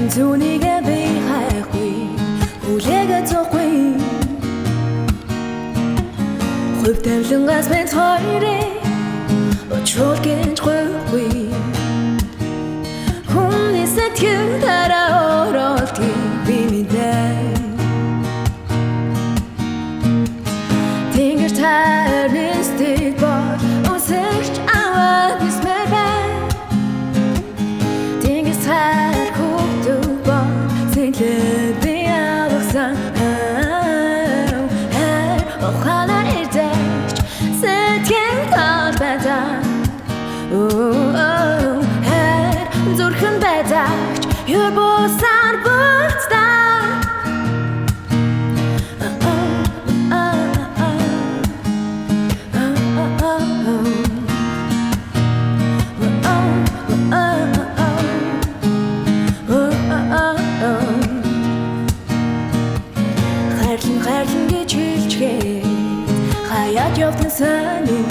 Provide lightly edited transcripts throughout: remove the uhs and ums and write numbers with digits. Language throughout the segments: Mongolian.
Түүнийгээ би хайхгүй хүлээгээ зоохгүй хувь тавилангаас минь хоёрын очрол гэж гойхгүй Хүний сэтгэл дараа оролтыг би мэдээ Тэнгэр тайрны стэйт бол өсөж аваад бисмэр бай Тэнгэр тайр хүүхдүүд бол сэнлээд би авахсан Оханаар ирдэж сэтгэл талбайдаа Зүрхэн байдагч юр буусаар бүртдаа Хайрлан гэж хэлчихэд хаяад явсан саний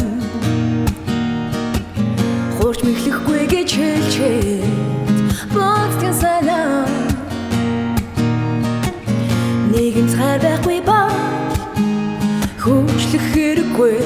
Хурж мэхлэхгүй гэж хэлчихэд бодсон санаа Нэгэн цаар байхгүй бол Хүчлэх хэрэггүй